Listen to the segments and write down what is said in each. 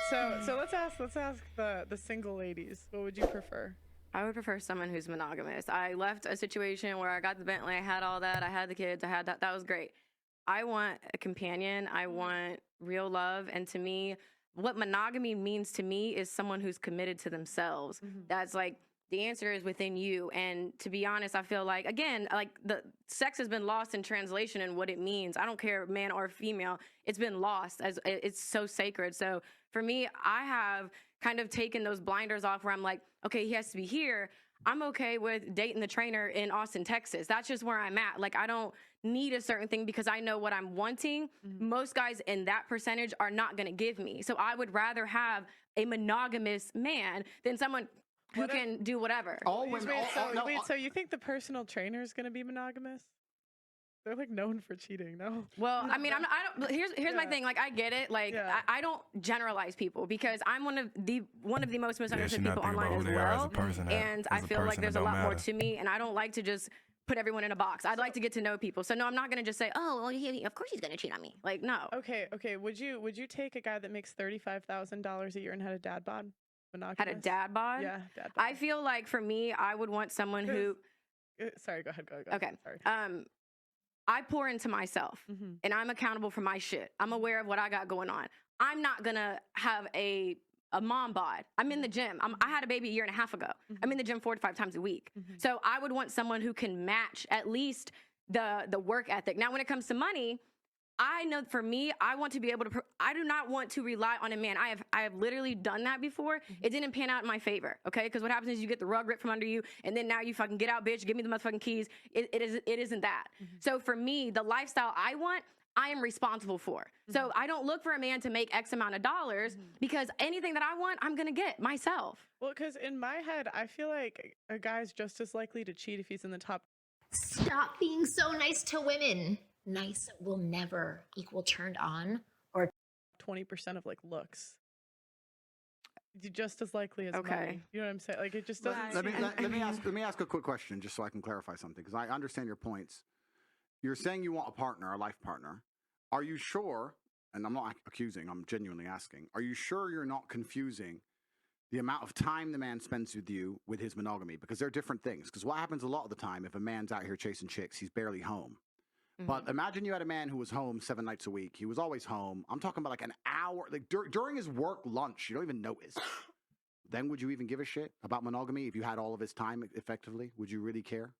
So let's ask the single ladies. What would you prefer? I would prefer someone who's monogamous. I left a situation where I got the Bentley, I had all that, I had the kids, I had that. That was great. I want a companion. I want real love. And to me, what monogamy means to me is someone who's committed to themselves. That's like, the answer is within you. And to be honest, I feel like, again, like the sex has been lost in translation and what it means. I don't care, man or female, it's been lost as it's so sacred. So for me, I have kind of taken those blinders off where I'm like, okay, he has to be here. I'm okay with dating the trainer in Austin, Texas. That's just where I'm at. Like, I don't need a certain thing because I know what I'm wanting. Most guys in that percentage are not going to give me. So I would rather have a monogamous man than someone who can do whatever. So you think the personal trainer is going to be monogamous? They're like known for cheating, no? Well, I mean, I don't. Here's my thing. Like, I get it. Like, I don't generalize people because I'm one of the most misunderstood people online as well. And I feel like there's a lot more to me, and I don't like to just put everyone in a box. I'd like to get to know people. So no, I'm not going to just say, oh, well, of course he's going to cheat on me. Like, no. Okay. Would you take a guy that makes $35,000 a year and had a dad bod? Monogamous? Had a dad bod? Yeah, dad bod. I feel like for me, I would want someone who. Sorry, go ahead. Okay. Sorry. I pour into myself and I'm accountable for my shit. I'm aware of what I got going on. I'm not going to have a mom bod. I'm in the gym. I had a baby a year and a half ago. I'm in the gym 4 to 5 times a week. So I would want someone who can match at least the work ethic. Now, when it comes to money, I know for me, I want to be able to, I do not want to rely on a man. I have literally done that before. It didn't pan out in my favor, okay? Because what happens is you get the rug ripped from under you, and then now you fucking get out, bitch, give me the motherfucking keys. It isn't that. So for me, the lifestyle I want, I am responsible for. So I don't look for a man to make X amount of dollars because anything that I want, I'm going to get myself. Well, because in my head, I feel like a guy's just as likely to cheat if he's in the top. Stop being so nice to women. Nice will never equal turned on or 20% of like looks. Just as likely as money. You know what I'm saying? Like, it just doesn't. Let me ask a quick question just so I can clarify something, because I understand your points. You're saying you want a partner, a life partner. Are you sure? And I'm not accusing, I'm genuinely asking. Are you sure you're not confusing the amount of time the man spends with you with his monogamy? Because they're different things. Because what happens a lot of the time, if a man's out here chasing chicks, he's barely home. But imagine you had a man who was home 7 nights a week. He was always home. I'm talking about like an hour, like during his work lunch. You don't even notice. Then would you even give a shit about monogamy if you had all of his time effectively? Would you really care?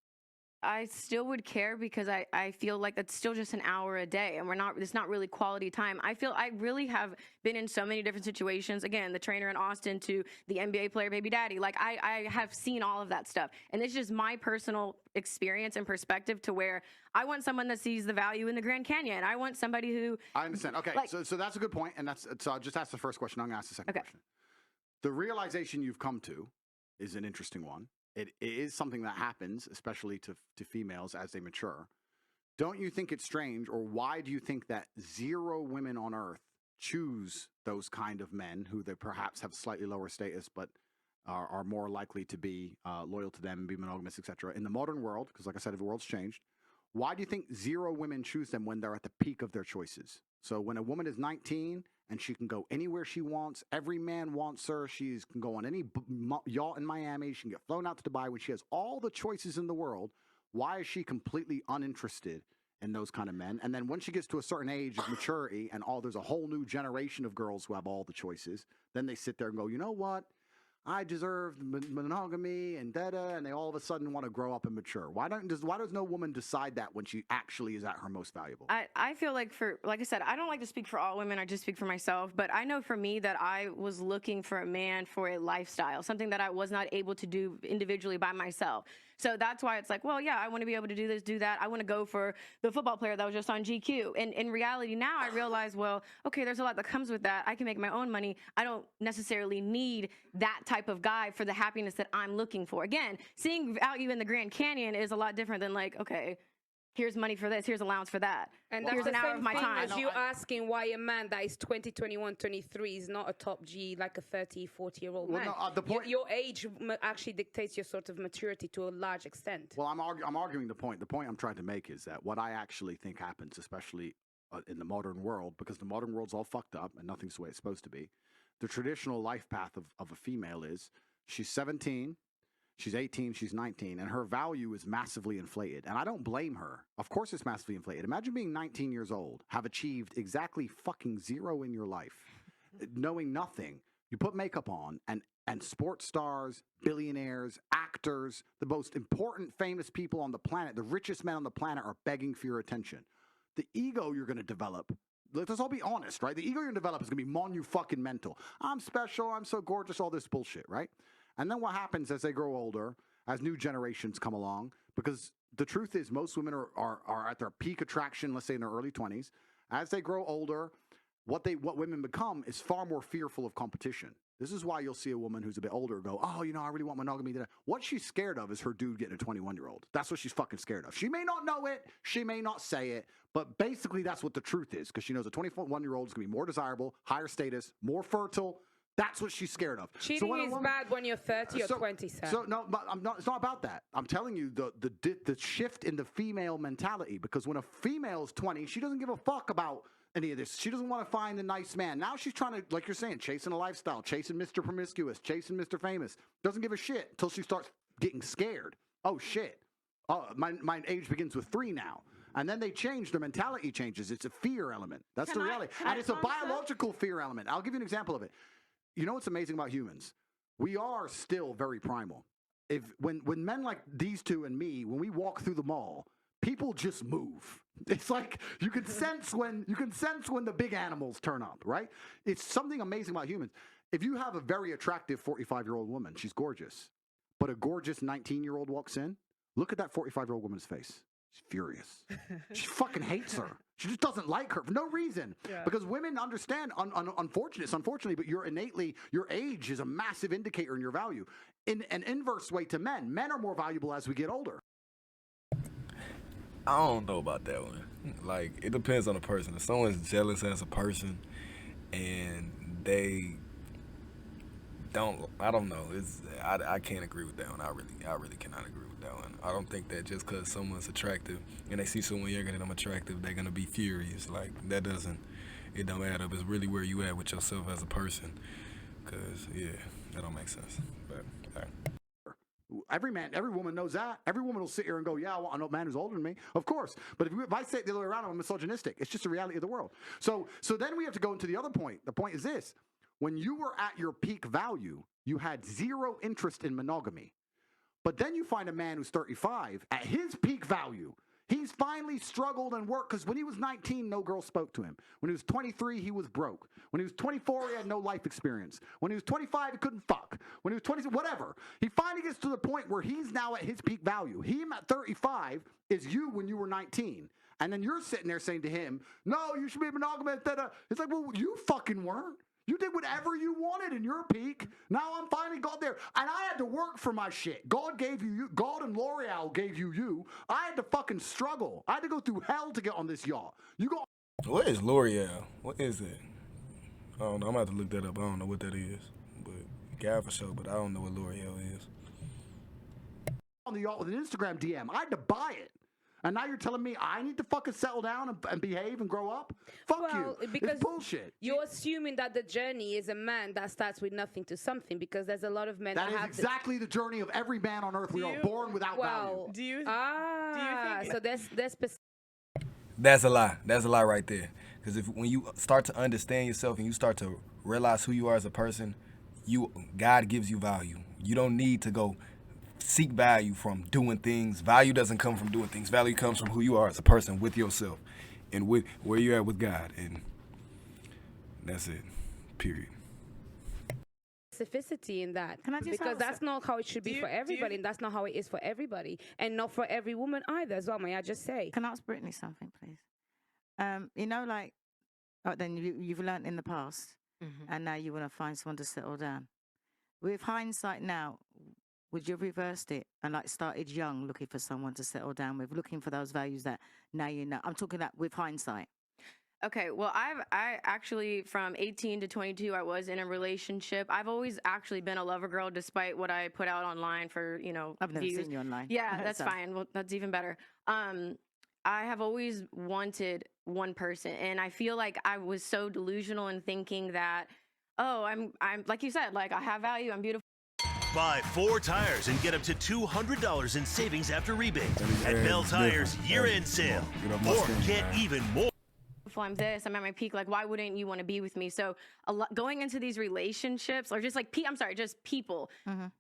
I still would care because I feel like that's still just an hour a day and it's not really quality time. I feel I really have been in so many different situations. Again, the trainer in Austin to the NBA player baby daddy. Like I have seen all of that stuff. And it's just my personal experience and perspective to where I want someone that sees the value in the Grand Canyon. I want somebody who. I understand. Okay. Like, so that's a good point. And so I'll just ask the first question. I'm going to ask the second question. The realization you've come to is an interesting one. It is something that happens, especially to females as they mature. Don't you think it's strange, or why do you think that 0 women on earth choose those kind of men who they perhaps have slightly lower status, but are more likely to be loyal to them and be monogamous, etc. In the modern world, because like I said, the world's changed. Why do you think 0 women choose them when they're at the peak of their choices? So when a woman is 19 and she can go anywhere she wants, every man wants her, she can go on any yacht in Miami, she can get flown out to Dubai, when she has all the choices in the world, why is she completely uninterested in those kind of men? And then when she gets to a certain age of maturity and there's a whole new generation of girls who have all the choices, then they sit there and go, you know what? I deserve monogamy and and they all of a sudden want to grow up and mature. Why does no woman decide that when she actually is at her most valuable? I feel like like I said, I don't like to speak for all women. I just speak for myself. But I know for me that I was looking for a man for a lifestyle, something that I was not able to do individually by myself. So that's why it's like, well, yeah, I want to be able to do this, do that. I want to go for the football player that was just on GQ. And in reality, now I realize, well, okay, there's a lot that comes with that. I can make my own money. I don't necessarily need that type of guy for the happiness that I'm looking for. Again, seeing value in the Grand Canyon is a lot different than like, okay, here's money for this, here's allowance for that. And here's an hour of my time. As you asking why a man that is 20, 21, 23 is not a top G like a 30, 40-year-old man. No, the point, your age actually dictates your sort of maturity to a large extent. Well, I'm arguing the point. The point I'm trying to make is that what I actually think happens, especially in the modern world, because the modern world's all fucked up and nothing's the way it's supposed to be, the traditional life path of a female is she's 17, she's 18, she's 19, and her value is massively inflated. And I don't blame her. Of course it's massively inflated. Imagine being 19 years old, have achieved exactly fucking zero in your life, knowing nothing. You put makeup on, and sports stars, billionaires, actors, the most important famous people on the planet, the richest men on the planet are begging for your attention. The ego you're going to develop, let's all be honest, right? The ego you're going to develop is going to be monumental. I'm special, I'm so gorgeous, all this bullshit, right? And then what happens as they grow older, as new generations come along, because the truth is most women are at their peak attraction, let's say in their early 20s. As they grow older, what women become is far more fearful of competition. This is why you'll see a woman who's a bit older go, oh, you know, I really want monogamy. What she's scared of is her dude getting a 21-year-old. That's what she's fucking scared of. She may not know it. She may not say it. But basically, that's what the truth is, because she knows a 21-year-old is going to be more desirable, higher status, more fertile. That's what she's scared of. Cheating is bad when you're 30 or 27. So no, but it's not about that. I'm telling you the shift in the female mentality, because when a female is 20, she doesn't give a fuck about any of this. She doesn't want to find the nice man. Now she's trying to, like you're saying, chasing a lifestyle, chasing Mr. Promiscuous, chasing Mr. Famous. Doesn't give a shit until she starts getting scared. Oh, shit. Oh, my age begins with 3 now. And then they change, their mentality changes. It's a fear element. That's the reality. And it's a biological fear element. I'll give you an example of it. You know what's amazing about humans? We are still very primal. When men like these two and me, when we walk through the mall, people just move. It's like you can sense when the big animals turn up, right? It's something amazing about humans. If you have a very attractive 45-year-old woman, she's gorgeous, but a gorgeous 19-year-old walks in, look at that 45-year-old woman's face. She's furious. She fucking hates her. She just doesn't like her for no reason. Yeah. Because women understand, unfortunately, but your age is a massive indicator in your value. In an inverse way to men are more valuable as we get older. I don't know about that one. Like, it depends on the person. If someone's jealous as a person and they don't, I don't know. I can't agree with that one. I really cannot agree with that one. I don't think that just because someone's attractive and they see someone younger than them attractive, they're gonna be furious. Like, it don't add up. It's really where you at with yourself as a person. Cause that don't make sense. But all right. Every woman knows that. Every woman will sit here and go, yeah, I want a man who's older than me. Of course. But if I say it the other way around, I'm misogynistic. It's just the reality of the world. So then we have to go into the other point. The point is this. When you were at your peak value, you had zero interest in monogamy. But then you find a man who's 35 at his peak value. He's finally struggled and worked, because when he was 19, no girl spoke to him. When he was 23, he was broke. When he was 24, he had no life experience. When he was 25, he couldn't fuck. When he was 20, whatever. He finally gets to the point where he's now at his peak value. Him at 35 is you when you were 19. And then you're sitting there saying to him, no, you should be monogamous. It's like, well, you fucking weren't. You did whatever you wanted in your peak. Now I'm finally got there. And I had to work for my shit. God gave you. God and L'Oreal gave you. I had to fucking struggle. I had to go through hell to get on this yacht. What is L'Oreal? What is it? I don't know. I'm going to have to look that up. I don't know what that is. But God for sure, but I don't know what L'Oreal is. On the yacht with an Instagram DM. I had to buy it. And now you're telling me I need to fucking settle down and behave and grow up? Fuck you. Because it's bullshit. You're assuming that the journey is a man that starts with nothing to something, because there's a lot of men that is have exactly the journey of every man on earth. We are born without value. Do you think so there's That's a lie. That's a lie right there. Because when you start to understand yourself and you start to realize who you are as a person, God gives you value. You don't need to go seek value from doing things. Value doesn't come from doing things. Value comes from who you are as a person, with yourself, and with where you're at with God, and that's it. Period. Specificity in that, because that's not how it should be for everybody, and that's not how it is for everybody, and not for every woman either. As well, may I just say? Can I ask Brittany something, please? You know, like, then you've learned in the past, and now you want to find someone to settle down. With hindsight now, would you have reversed it and like started young, looking for someone to settle down with, looking for those values that now you know? I'm talking that with hindsight. Okay, well, I actually, from 18 to 22, I was in a relationship. I've always actually been a lover girl, despite what I put out online for, I've never views. seen you online. Yeah, that's fine. Well, that's even better. I have always wanted one person, and I feel like I was so delusional in thinking that, oh, I'm like you said, like I have value, I'm beautiful. Buy 4 tires and get up to $200 in savings after rebate at Bell Tire's year-end sale. Or get even more. I'm this, I'm at my peak. Like, why wouldn't you want to be with me? So going into these relationships or just like, just people,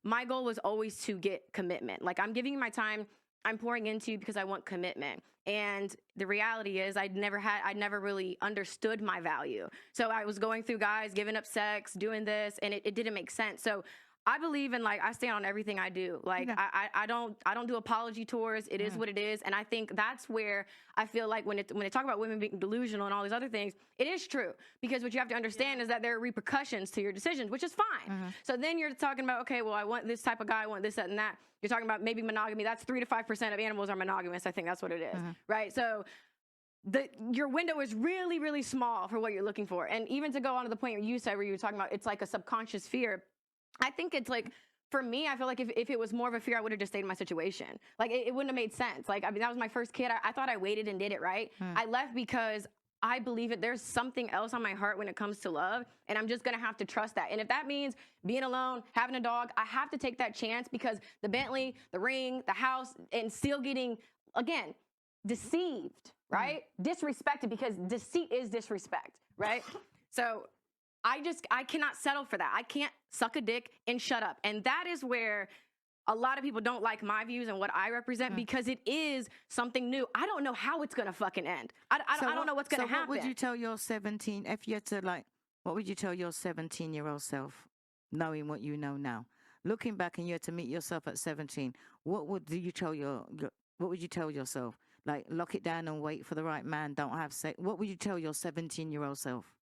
my goal was always to get commitment. Like, I'm giving you my time, I'm pouring into you because I want commitment. And the reality is I never really understood my value. So I was going through guys, giving up sex, doing this, and it didn't make sense. So I believe in, like, I stand on everything I do. Like, I don't do apology tours. It is what it is. And I think that's where I feel like when they talk about women being delusional and all these other things, it is true. Because what you have to understand is that there are repercussions to your decisions, which is fine. So then you're talking about, okay, well, I want this type of guy, I want this, that, and that. You're talking about maybe monogamy. That's 3 to 5% of animals are monogamous. I think that's what it is, right? So your window is really, really small for what you're looking for. And even to go on to the point you said where you were talking about it's like a subconscious fear, I think it's like, for me, I feel like if it was more of a fear, I would have just stayed in my situation. Like, it wouldn't have made sense. Like, I mean, that was my first kid. I thought I waited and did it right. I left because I believe it. There's something else on my heart when it comes to love, and I'm just going to have to trust that. And if that means being alone, having a dog, I have to take that chance because the Bentley, the ring, the house, and still getting, again, deceived, right? Disrespected, because deceit is disrespect, right? So I cannot settle for that. I can't suck a dick and shut up. And that is where a lot of people don't like my views and what I represent because it is something new. I don't know how it's going to fucking end. I don't know what's going to happen. So what would you tell your 17, if you had to, like, what would you tell your 17-year-old self, knowing what you know now? Looking back and you had to meet yourself at 17, what would you tell what would you tell yourself? Like, lock it down and wait for the right man, don't have sex. What would you tell your 17-year-old self?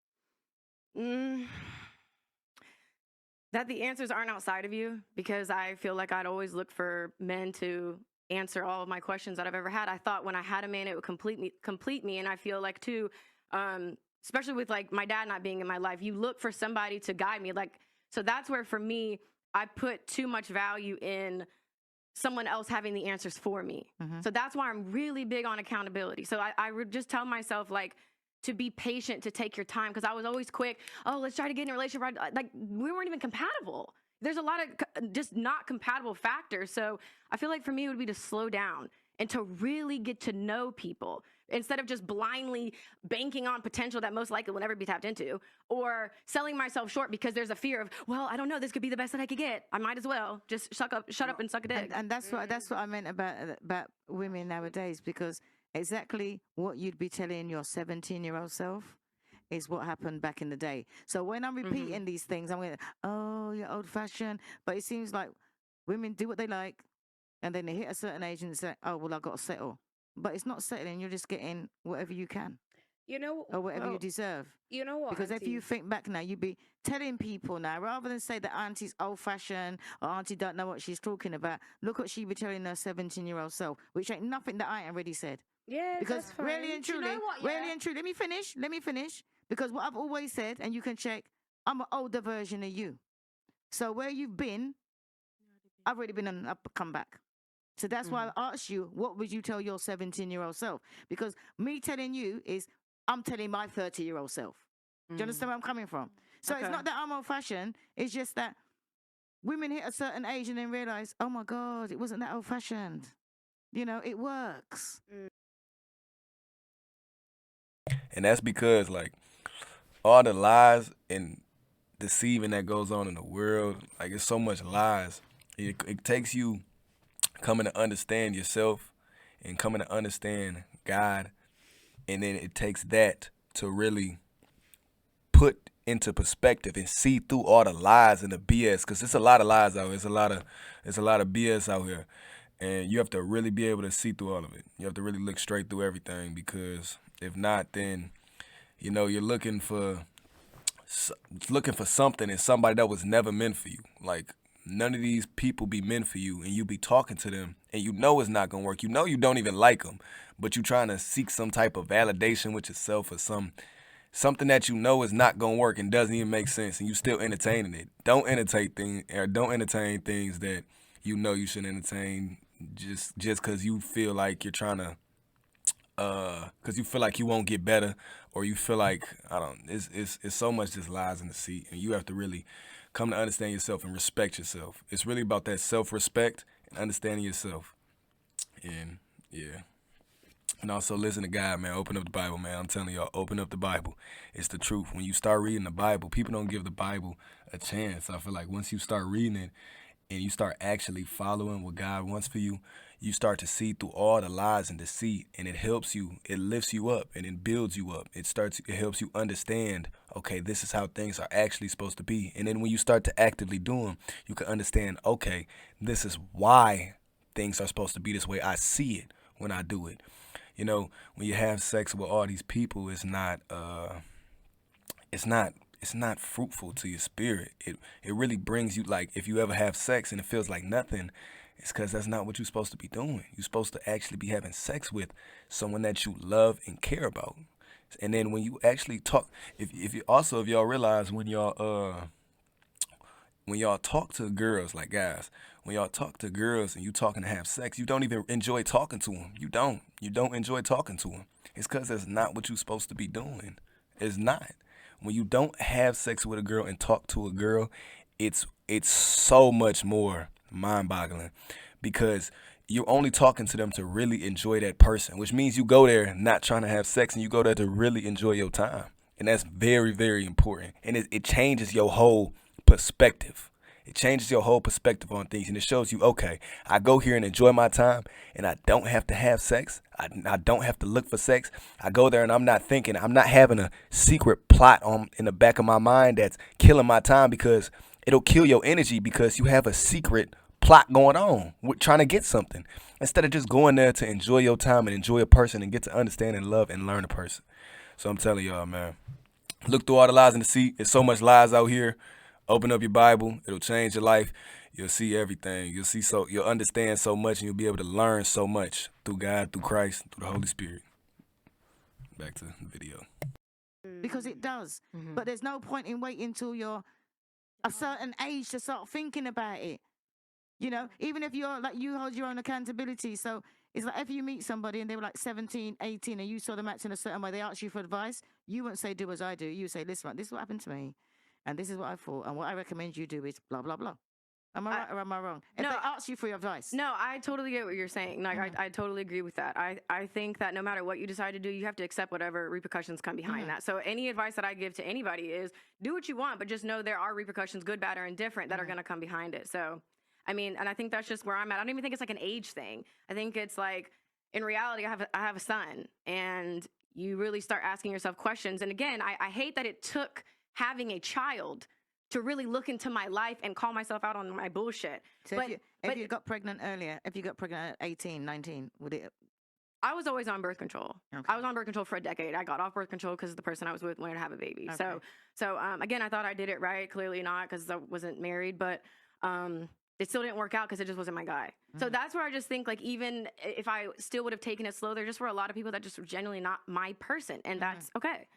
That the answers aren't outside of you, because I feel like I'd always look for men to answer all of my questions that I've ever had. I thought when I had a man, it would complete me. And I feel like too, especially with like my dad not being in my life, you look for somebody to guide me. Like, so that's where for me, I put too much value in someone else having the answers for me. So that's why I'm really big on accountability. So I would just tell myself, like, to be patient, to take your time, because I was always quick. Oh, let's try to get in a relationship. Like, we weren't even compatible. There's a lot of just not compatible factors. So I feel like for me, it would be to slow down and to really get to know people instead of just blindly banking on potential that most likely will never be tapped into, or selling myself short because there's a fear of, well, I don't know, this could be the best that I could get. I might as well just shut up and suck a dick. And that's what I meant about women nowadays, because exactly what you'd be telling your 17-year-old self is what happened back in the day. So when I'm repeating these things, I'm going, oh, you're old-fashioned. But it seems like women do what they like, and then they hit a certain age and say, oh, well, I've got to settle. But it's not settling. You're just getting whatever you can. You know, or whatever you deserve. You know what? Because Auntie? if you think back now, you'd be telling people now, rather than say that Auntie's old-fashioned or Auntie don't know what she's talking about, look what she be telling her 17-year-old self, which ain't nothing that I ain't already said. Yeah, because that's fine. really and truly, really and truly, let me finish. Because what I've always said, and you can check, I'm an older version of you. So where you've been, I've already been on an up comeback. So that's why I asked you, what would you tell your 17-year-old self? Because me telling you is, I'm telling my 30-year-old self. Do you understand where I'm coming from? So it's not that I'm old-fashioned. It's just that women hit a certain age and then realize, oh my God, it wasn't that old-fashioned. You know, it works. And that's because, like, all the lies and deceiving that goes on in the world, like, it's so much lies. It takes you coming to understand yourself and coming to understand God, and then it takes that to really put into perspective and see through all the lies and the BS, because it's a lot of lies out here. It's a lot of BS out here, and you have to really be able to see through all of it. You have to really look straight through everything, because if not, then you know you're looking for something in somebody that was never meant for you. Like, none of these people be meant for you, and you be talking to them, and you know it's not gonna work. You know you don't even like them, but you trying to seek some type of validation with yourself or something that you know is not gonna work and doesn't even make sense, and you still entertaining it. Don't entertain things that you know you shouldn't entertain just because you feel like you're trying to because you feel like you won't get better, or you feel like it's so much just lies in the seat, and you have to really come to understand yourself and respect yourself. It's really about that self-respect and understanding yourself. And yeah. And also listen to God, man. Open up the Bible, man. I'm telling y'all, open up the Bible. It's the truth. When you start reading the Bible, people don't give the Bible a chance. I feel like once you start reading it and you start actually following what God wants for you, you start to see through all the lies and deceit, and it helps you. It lifts you up and it builds you up. It helps you understand, okay, this is how things are actually supposed to be. And then when you start to actively do them, you can understand, okay, this is why things are supposed to be this way. I see it when I do it. You know, when you have sex with all these people, it's not fruitful to your spirit. It really brings you, like, if you ever have sex and it feels like nothing, it's because that's not what you're supposed to be doing. You're supposed to actually be having sex with someone that you love and care about. And then when you actually talk, if y'all realize when y'all talk to girls, like guys, when y'all talk to girls and you talking to have sex, you don't even enjoy talking to them. You don't enjoy talking to them. It's because that's not what you're supposed to be doing. It's not. When you don't have sex with a girl and talk to a girl, it's so much more mind-boggling, because you're only talking to them to really enjoy that person, which means you go there not trying to have sex, and you go there to really enjoy your time. And that's very, very important. And it changes your whole perspective. It changes your whole perspective on things, and it shows you, okay, I go here and enjoy my time, and I don't have to have sex. I don't have to look for sex. I go there and I'm not thinking, I'm not having a secret plot in the back of my mind that's killing my time, because it'll kill your energy because you have a secret plot going on with trying to get something, instead of just going there to enjoy your time and enjoy a person and get to understand and love and learn a person. So I'm telling y'all, man, look through all the lies in the seat. There's so much lies out here. Open up your Bible. It'll change your life. You'll see everything. You'll understand so much, and you'll be able to learn so much through God, through Christ, through the Holy Spirit. Back to the video. Because it does. Mm-hmm. But there's no point in waiting till you're a certain age to start thinking about it. You know, even if you're like, you hold your own accountability. So it's like, if you meet somebody and they were like 17, 18, and you saw them acting a certain way, they ask you for advice, you wouldn't say, do as I do. You say, listen, this is what happened to me, and this is what I thought, and what I recommend you do is blah, blah, blah. Am I right or am I wrong? If no, they ask you for your advice. No, I totally get what you're saying. Like, I totally agree with that. I think that no matter what you decide to do, you have to accept whatever repercussions come behind that. So any advice that I give to anybody is do what you want, but just know there are repercussions, good, bad, or indifferent, that are going to come behind it. So, I mean, and I think that's just where I'm at. I don't even think it's like an age thing. I think it's like, in reality, I have a son, and you really start asking yourself questions. And again, I hate that it took having a child to really look into my life and call myself out on my bullshit. So if you got pregnant earlier, if you got pregnant at 18, 19, would it? I was always on birth control. Okay. I was on birth control for a decade. I got off birth control because the person I was with wanted to have a baby. Okay. So again, I thought I did it right. Clearly not, because I wasn't married, but it still didn't work out because it just wasn't my guy. So that's where I just think, like, even if I still would have taken it slow, there just were a lot of people that just were genuinely not my person, and that's okay.